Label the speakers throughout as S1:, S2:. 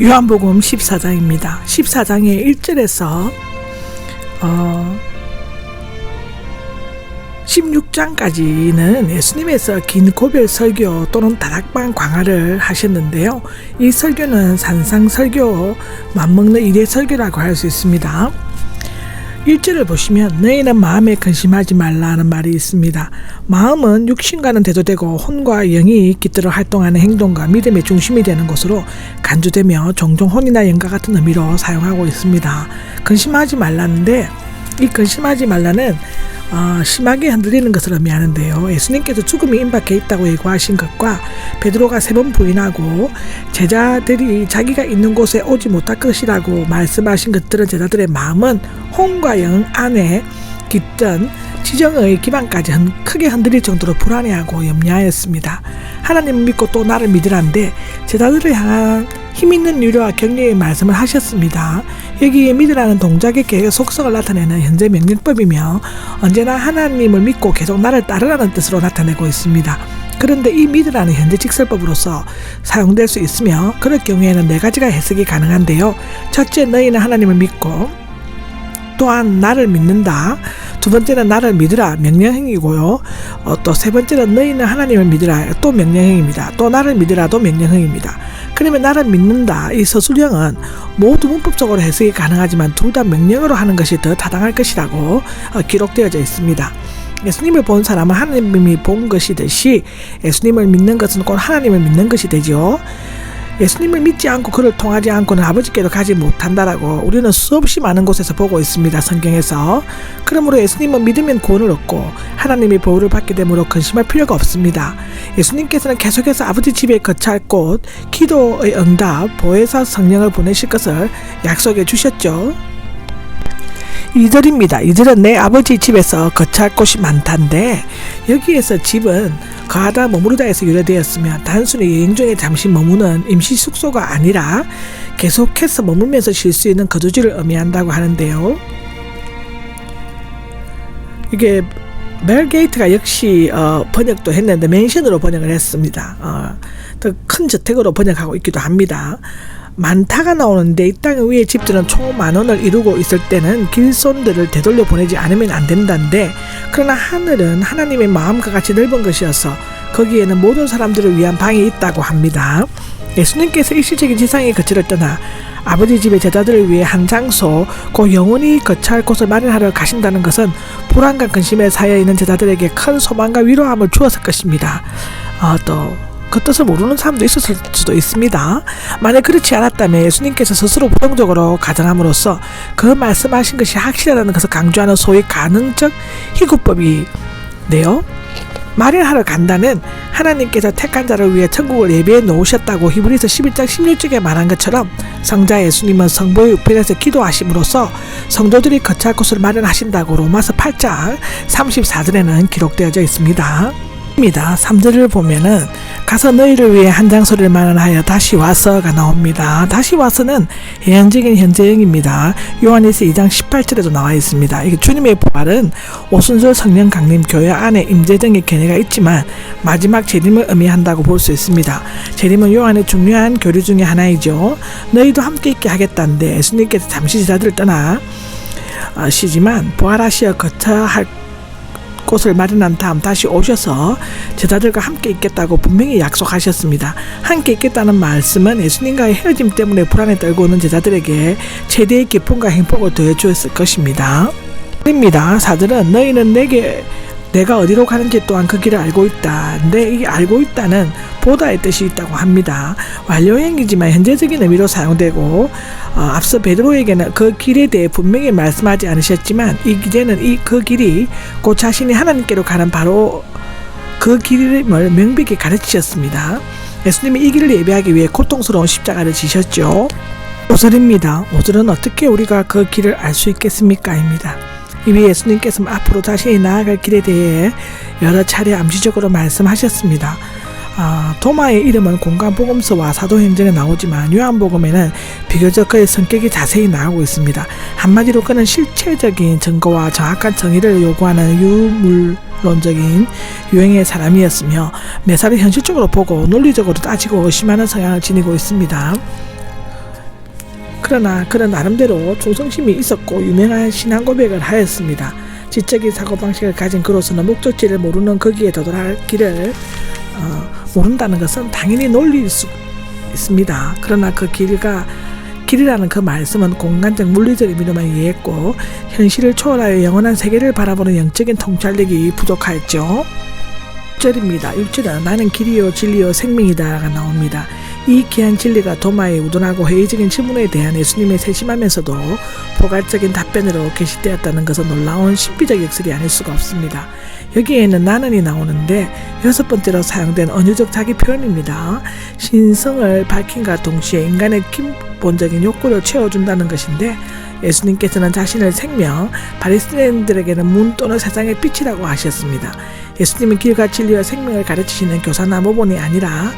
S1: 요한복음 14장입니다. 14장의 1절에서 16장까지는 예수님에서 긴 고별 설교 또는 다락방 강화를 하셨는데요. 이 설교는 산상 설교, 맘먹는 일의 설교라고 할 수 있습니다. 1절을 보시면 너희는 마음에 근심하지 말라는 말이 있습니다. 마음은 육신과는 대조되고 혼과 영이 깃들어 활동하는 행동과 믿음의 중심이 되는 것으로 간주되며 종종 혼이나 영과 같은 의미로 사용하고 있습니다. 근심하지 말라는데 이 근심하지 말라는 심하게 흔들리는 것을 의미하는데요. 예수님께서 죽음이 임박해 있다고 예고하신 것과 베드로가 3번 부인하고 제자들이 자기가 있는 곳에 오지 못할 것이라고 말씀하신 것들은 제자들의 마음은 혼과 영 안에 깃든 지정의 기반까지 크게 흔들릴 정도로 불안해하고 염려하였습니다. 하나님을 믿고 또 나를 믿으라는데 제자들을 향한 힘있는 유료와 격려의 말씀을 하셨습니다. 여기에 믿으라는 동작의 계획 속성을 나타내는 현재 명령법이며 언제나 하나님을 믿고 계속 나를 따르라는 뜻으로 나타내고 있습니다. 그런데 이 믿으라는 현재 직설법으로서 사용될 수 있으며 그럴 경우에는 4가지가 해석이 가능한데요. 첫째, 너희는 하나님을 믿고 또한 나를 믿는다. 두 번째는 나를 믿으라, 명령형이고요. 또 세 번째는 너희는 하나님을 믿으라, 또 명령형입니다. 또 나를 믿으라도 명령형입니다. 그러면 나를 믿는다, 이 서술형은 모두 문법적으로 해석이 가능하지만 둘 다 명령으로 하는 것이 더 타당할 것이라고 기록되어져 있습니다. 예수님을 본 사람은 하나님이 본 것이 되시 예수님을 믿는 것은 곧 하나님을 믿는 것이 되죠. 예수님을 믿지 않고 그를 통하지 않고는 아버지께로 가지 못한다라고 우리는 수없이 많은 곳에서 보고 있습니다. 성경에서. 그러므로 예수님은 믿으면 구원을 얻고 하나님의 보호를 받게 되므로 근심할 필요가 없습니다. 예수님께서는 계속해서 아버지 집에 거처할 곳, 기도의 응답, 보혜사 성령을 보내실 것을 약속해 주셨죠. 2절입니다. 2절은 내 아버지 집에서 거처할 곳이 많단데 여기에서 집은 거하다 머무르다에서 유래되었으며 단순히 여행 중에 잠시 머무는 임시 숙소가 아니라 계속해서 머물면서 쉴 수 있는 거주지를 의미한다고 하는데요. 이게 멜 게이트가 역시 번역도 했는데 맨션으로 번역을 했습니다. 더 큰 저택으로 번역하고 있기도 합니다. 많다가 나오는데 이 땅 위에 집들은 총 10,000원을 이루고 있을 때는 길손들을 되돌려 보내지 않으면 안 된다는데 그러나 하늘은 하나님의 마음과 같이 넓은 것이어서 거기에는 모든 사람들을 위한 방이 있다고 합니다. 예수님께서 일시적인 지상의 거처를 떠나 아버지 집의 제자들을 위해 한 장소, 곧 영원히 거처할 곳을 마련하러 가신다는 것은 불안과 근심에 쌓여있는 제자들에게 큰 소망과 위로함을 주었을 것입니다. 또 그 뜻을 모르는 사람도 있었을 수도 있습니다. 만약 그렇지 않았다면 예수님께서 스스로 부정적으로 가정함으로써 그 말씀하신 것이 확실하다는 것을 강조하는 소위 가능적 희구법인데요. 마련하러 간다는 하나님께서 택한 자를 위해 천국을 예비해 놓으셨다고 히브리서 11장 16절에 말한 것처럼 성자 예수님은 성보의 우편에서 기도하심으로써 성도들이 거처할 곳을 마련하신다고 로마서 8장 34절에는 기록되어져 있습니다. 3절을 보면은 가서 너희를 위해 한 장소를 마련하여 다시 와서가 나옵니다. 다시 와서는 예언적인 현재형입니다. 요한일서 2장 18절에도 나와 있습니다. 이게 주님의 부활은 오순절 성령 강림 교회 안에 임재 등의 견해가 있지만 마지막 재림을 의미한다고 볼 수 있습니다. 재림은 요한의 중요한 교류 중에 하나이죠. 너희도 함께 있게 하겠다는데 예수님께서 잠시 제자들을 떠나 쉬지만 부활하시어 거처할 곳을 마련한 다음 다시 오셔서 제자들과 함께 있겠다고 분명히 약속하셨습니다. 함께 있겠다는 말씀은 예수님과의 헤어짐 때문에 불안에 떨고 있는 제자들에게 최대의 기쁨과 행복을 더해 주었을 것입니다. 4절은 너희는 내가 어디로 가는지 또한 그 길을 알고 있다. 근데 이 알고 있다는 보다의 뜻이 있다고 합니다. 완료형이지만 현재적인 의미로 사용되고 앞서 베드로에게는 그 길에 대해 분명히 말씀하지 않으셨지만 이제는 그 길이 곧 자신이 하나님께로 가는 바로 그 길을 명백히 가르치셨습니다. 예수님이 이 길을 예배하기 위해 고통스러운 십자가를 지셨죠. 5절입니다. 5절은 어떻게 우리가 그 길을 알 수 있겠습니까? 입니다. 이미 예수님께서 앞으로 자신이 나아갈 길에 대해 여러 차례 암시적으로 말씀하셨습니다. 도마의 이름은 공간복음서와 사도행전에 나오지만 요한복음에는 비교적 그의 성격이 자세히 나오고 있습니다. 한마디로 그는 실체적인 증거와 정확한 정의를 요구하는 유물론적인 유행의 사람이었으며 매사를 현실적으로 보고 논리적으로 따지고 의심하는 성향을 지니고 있습니다. 그러나 그는 나름대로 충성심이 있었고 유명한 신앙 고백을 하였습니다. 지적인 사고방식을 가진 그로서는 목적지를 모르는 거기에 도달할 길을 모른다는 것은 당연히 놀릴 수 있습니다. 그러나 그 길이라는 그 말씀은 공간적 물리적 의미로만 이해했고 현실을 초월하여 영원한 세계를 바라보는 영적인 통찰력이 부족하였죠. 6절입니다. 6절은 나는 길이요 진리요 생명이다가 나옵니다. 이 귀한 진리가 도마에 우둔하고 회의적인 질문에 대한 예수님의 세심하면서도 포괄적인 답변으로 게시되었다는 것은 놀라운 신비적 역설이 아닐 수가 없습니다. 여기에는 나는이 나오는데 6번째로 사용된 언어적 자기 표현입니다. 신성을 밝힌과 동시에 인간의 기본적인 욕구를 채워준다는 것인데 예수님께서는 자신을 생명, 바리새인들에게는 문 또는 세상의 빛이라고 하셨습니다. 예수님은 길과 진리와 생명을 가르치시는 교사나 모본이 아니라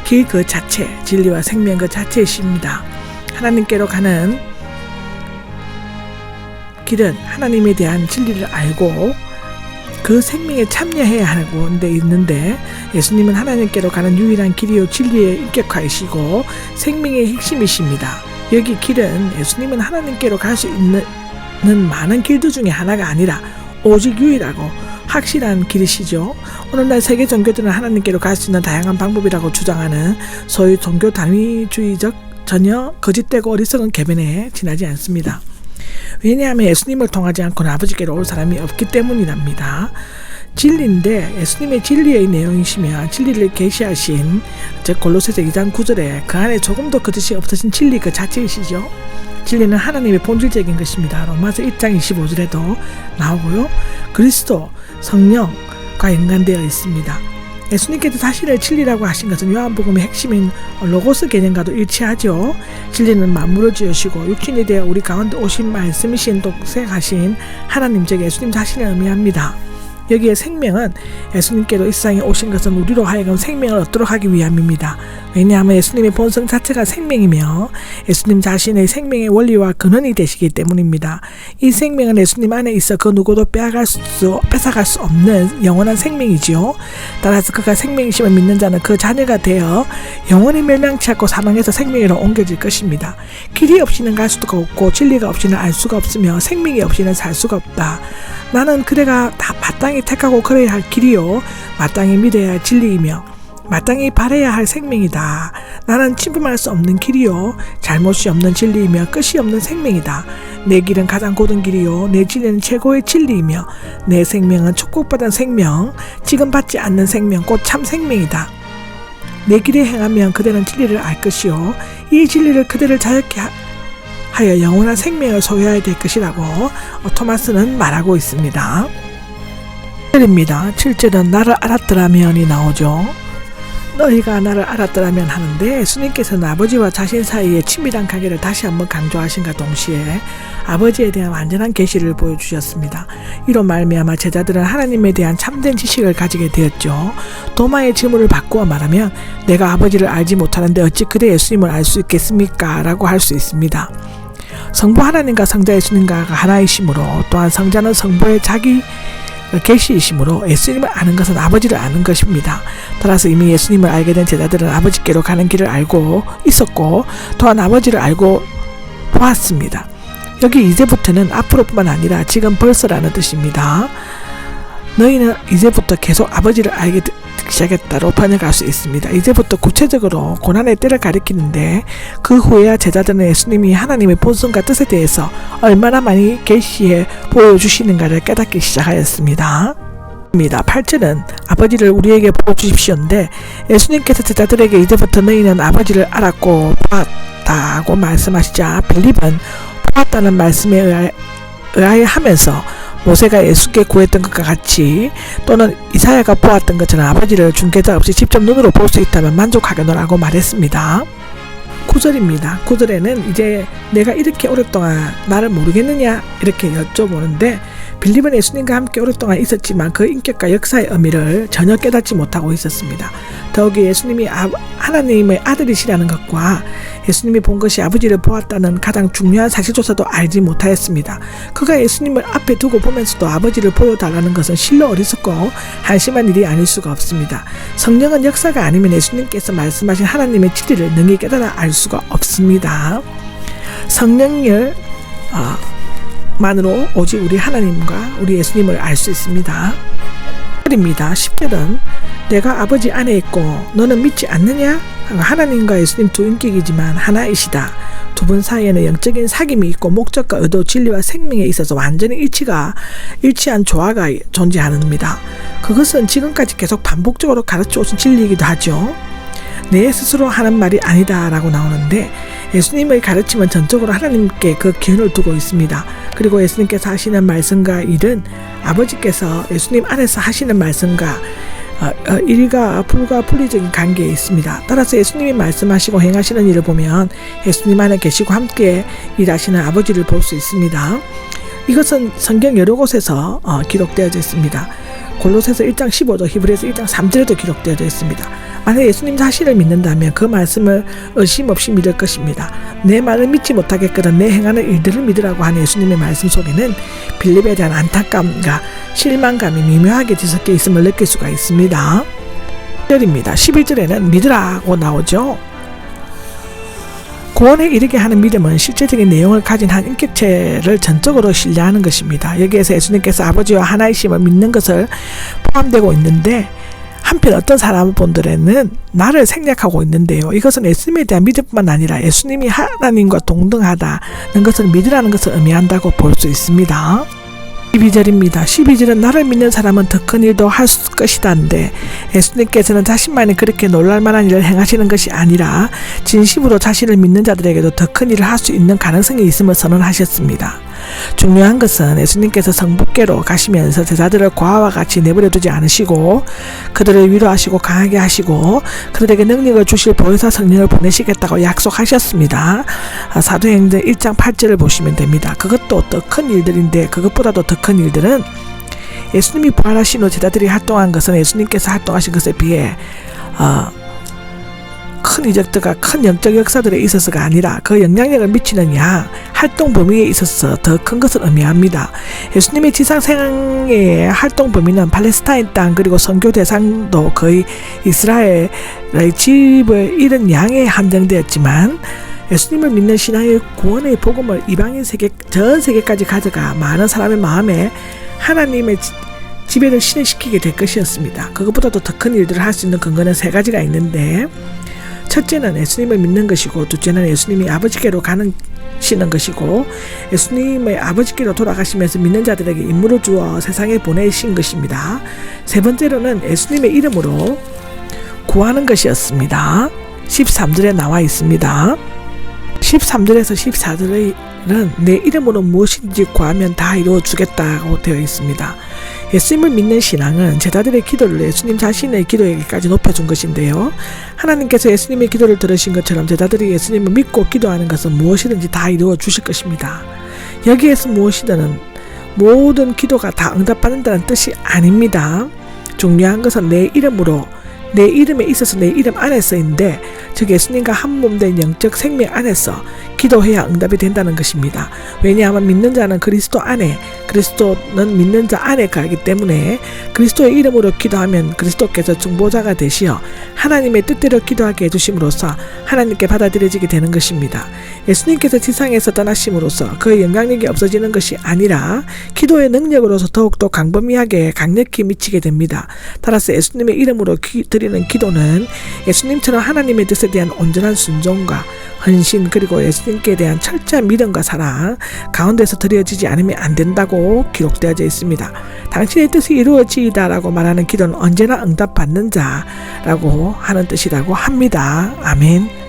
S1: 길 그 자체, 진리와 생명 그 자체이십니다. 하나님께로 가는 길은 하나님에 대한 진리를 알고 그 생명에 참여해야 하는 데 있는데 예수님은 하나님께로 가는 유일한 길이요 진리의 인격화이시고 생명의 핵심이십니다. 여기 길은 예수님은 하나님께로 갈 수 있는 많은 길들 중에 하나가 아니라 오직 유일하고 확실한 길이시죠. 오늘날 세계 종교들은 하나님께로 갈 수 있는 다양한 방법이라고 주장하는 소위 종교 단위주의적 전혀 거짓되고 어리석은 궤변에 지나지 않습니다. 왜냐하면 예수님을 통하지 않고는 아버지께로 올 사람이 없기 때문이랍니다. 진리인데 예수님의 진리의 내용이시며 진리를 계시하신 즉 골로새서 2장 9절에 그 안에 조금도 거짓이 없으신 진리 그 자체이시죠. 진리는 하나님의 본질적인 것입니다. 로마서 1장 25절에도 나오고요. 그리스도, 성령과 연관되어 있습니다. 예수님께서 자신을 진리라고 하신 것은 요한복음의 핵심인 로고스 개념과도 일치하죠. 진리는 만물을 지으시고 육신이 되어 우리 가운데 오신 말씀이신 독생하신 하나님 즉 예수님 자신을 의미합니다. 여기에 생명은 예수님께로 이 세상에 오신 것은 우리로 하여금 생명을 얻도록 하기 위함입니다. 왜냐하면 예수님의 본성 자체가 생명이며 예수님 자신의 생명의 원리와 근원이 되시기 때문입니다. 이 생명은 예수님 안에 있어 그 누구도 뺏어갈 수 없는 영원한 생명이지요. 따라서 그가 생명이심을 믿는 자는 그 자녀가 되어 영원히 멸망치 않고 사망에서 생명으로 옮겨질 것입니다. 길이 없이는 갈 수가 없고 진리가 없이는 알 수가 없으며 생명이 없이는 살 수가 없다. 나는 그대가 다 마땅히 택하고 걸어야 할 길이요 마땅히 믿어야 할 진리이며 마땅히 바라야 할 생명이다. 나는 침범할 수 없는 길이요 잘못이 없는 진리이며 끝이 없는 생명이다. 내 길은 가장 고든 길이요 내 진리는 최고의 진리이며 내 생명은 축복받은 생명 지금 받지 않는 생명 곧 참 생명이다. 내 길에 행하면 그대는 진리를 알 것이요 이 진리를 그대를 자유케 하여 영원한 생명을 소유해야 될 것이라고 토마스는 말하고 있습니다. 7절입니다. 7절은 나를 알았더라면이 나오죠. 너희가 나를 알았더라면 하는데 예수님께서는 아버지와 자신 사이의 친밀한 관계를 다시 한번 강조하신과 동시에 아버지에 대한 완전한 계시를 보여주셨습니다. 이로 말미암아 제자들은 하나님에 대한 참된 지식을 가지게 되었죠. 도마의 질문을 바꾸어 말하면 내가 아버지를 알지 못하는데 어찌 그대 예수님을 알 수 있겠습니까? 라고 할 수 있습니다. 성부 하나님과 성자 예수님과 하나이심으로 또한 성자는 성부의 자기 계시이심으로 예수님을 아는 것은 아버지를 아는 것입니다. 따라서 이미 예수님을 알게 된 제자들은 아버지께로 가는 길을 알고 있었고 또한 아버지를 알고 보았습니다. 여기 이제부터는 앞으로뿐만 아니라 지금 벌써라는 뜻입니다. 너희는 이제부터 계속 아버지를 알게 시작했다로 번역할 수 있습니다. 이제부터 구체적으로 고난의 때를 가리키는데 그 후에야 제자들은 예수님이 하나님의 본성과 뜻에 대해서 얼마나 많이 계시해 보여주시는가를 깨닫기 시작하였습니다. 8절은 아버지를 우리에게 보여주십시오인데 예수님께서 제자들에게 이제부터 너희는 아버지를 알았고 보았다고 말씀하시자 빌립은 보았다는 말씀에 의하여 하면서 모세가 예수께 구했던 것과 같이 또는 이사야가 보았던 것처럼 아버지를 중개자 없이 직접 눈으로 볼 수 있다면 만족하겠노라고 말했습니다. 9절입니다. 9절에는 이제 내가 이렇게 오랫동안 나를 모르겠느냐 이렇게 여쭤보는데 빌립은 예수님과 함께 오랫동안 있었지만 그 인격과 역사의 의미를 전혀 깨닫지 못하고 있었습니다. 더욱이 예수님이 하나님의 아들이시라는 것과 예수님이 본 것이 아버지를 보았다는 가장 중요한 사실조차도 알지 못하였습니다. 그가 예수님을 앞에 두고 보면서도 아버지를 보여달라는 것은 실로 어리석고 한심한 일이 아닐 수가 없습니다. 성령은 역사가 아니면 예수님께서 말씀하신 하나님의 진리를 능히 깨달아 알 수가 없습니다. 성령을 만으로 오직 우리 하나님과 우리 예수님을 알 수 있습니다. 10절은 내가 아버지 안에 있고 너는 믿지 않느냐? 하나님과 예수님 두 인격이지만 하나이시다. 두 분 사이에는 영적인 사귐이 있고 목적과 의도, 진리와 생명에 있어서 완전히 일치한 조화가 존재합니다. 그것은 지금까지 계속 반복적으로 가르쳐 오신 진리이기도 하죠. 내 스스로 하는 말이 아니다 라고 나오는데 예수님의 가르침은 전적으로 하나님께 그 기운을 두고 있습니다. 그리고 예수님께서 하시는 말씀과 일은 아버지께서 예수님 안에서 하시는 말씀과 일과 불가분리적인 관계에 있습니다. 따라서 예수님이 말씀하시고 행하시는 일을 보면 예수님 안에 계시고 함께 일하시는 아버지를 볼 수 있습니다. 이것은 성경 여러 곳에서 기록되어져 있습니다. 골로새서 1장 15절, 히브리서 1장 3절에도 기록되어져 있습니다. 만약 예수님 자신을 믿는다면 그 말씀을 의심 없이 믿을 것입니다. 내 말을 믿지 못하겠거든 내 행하는 일들을 믿으라고 하는 예수님의 말씀 속에는 빌립에 대한 안타까움과 실망감이 미묘하게 뒤섞여 있음을 느낄 수가 있습니다. 11절에는 믿으라고 나오죠. 구원에 이르게 하는 믿음은 실제적인 내용을 가진 한 인격체를 전적으로 신뢰하는 것입니다. 여기에서 예수님께서 아버지와 하나이심을 믿는 것을 포함되고 있는데 한편 어떤 사람들에는 나를 생략하고 있는데요. 이것은 예수님에 대한 믿음뿐만 아니라 예수님이 하나님과 동등하다는 것을 믿으라는 것을 의미한다고 볼 수 있습니다. 12절입니다. 12절은 나를 믿는 사람은 더 큰 일도 할 것이다인데 예수님께서는 자신만이 그렇게 놀랄만한 일을 행하시는 것이 아니라 진심으로 자신을 믿는 자들에게도 더 큰 일을 할 수 있는 가능성이 있음을 선언하셨습니다. 중요한 것은 예수님께서 성부께로 가시면서 제자들을 고아와 같이 내버려두지 않으시고 그들을 위로하시고 강하게 하시고 그들에게 능력을 주실 보혜사 성령을 보내시겠다고 약속하셨습니다. 사도행전 1장 8절을 보시면 됩니다. 그것도 더 큰 일들인데 그것보다도 더 큰 일들은 예수님이 부활하신 후 제자들이 활동한 것은 예수님께서 활동하신 것에 비해 큰 이적들과 큰 영적 역사들에 있어서가 아니라 그 영향력을 미치는 양, 활동 범위에 있어서 더 큰 것을 의미합니다. 예수님의 지상생애의 활동 범위는 팔레스타인 땅 그리고 선교 대상도 거의 이스라엘의 집을 잃은 양에 한정되었지만 예수님을 믿는 신앙의 구원의 복음을 이방인 세계, 전 세계까지 가져가 많은 사람의 마음에 하나님의 지배를 실현시키게 될 것이었습니다. 그것보다도 더 큰 일들을 할 수 있는 근거는 세 가지가 있는데 첫째는 예수님을 믿는 것이고 둘째는 예수님이 아버지께로 가시는 것이고 예수님의 아버지께로 돌아가시면서 믿는 자들에게 임무를 주어 세상에 보내신 것입니다. 세 번째로는 예수님의 이름으로 구하는 것이었습니다. 13절에 나와 있습니다. 13절에서 14절에는 내 이름으로 무엇인지 구하면 다 이루어주겠다고 되어 있습니다. 예수님을 믿는 신앙은 제자들의 기도를 예수님 자신의 기도에게까지 높여준 것인데요. 하나님께서 예수님의 기도를 들으신 것처럼 제자들이 예수님을 믿고 기도하는 것은 무엇이든지 다 이루어 주실 것입니다. 여기에서 무엇이든 모든 기도가 다 응답받는다는 뜻이 아닙니다. 중요한 것은 내 이름으로 내 이름에 있어서 내 이름 안에서인데 즉 예수님과 한 몸 된 영적 생명 안에서 기도해야 응답이 된다는 것입니다. 왜냐하면 믿는 자는 그리스도 안에 그리스도는 믿는 자 안에 가기 때문에 그리스도의 이름으로 기도하면 그리스도께서 중보자가 되시어 하나님의 뜻대로 기도하게 해주심으로써 하나님께 받아들여지게 되는 것입니다. 예수님께서 지상에서 떠나심으로써 그의 영향력이 없어지는 것이 아니라 기도의 능력으로서 더욱더 광범위하게 강력히 미치게 됩니다. 따라서 예수님의 이름으로 드리는 기도는 예수님처럼 하나님의 뜻에 대한 온전한 순종과 헌신 그리고 예수님께 대한 철저한 믿음과 사랑 가운데서 드려지지 않으면 안 된다고 기록되어져 있습니다. 당신의 뜻이 이루어지이다 라고 말하는 기도는 언제나 응답받는 자라고 하는 뜻이라고 합니다. 아멘.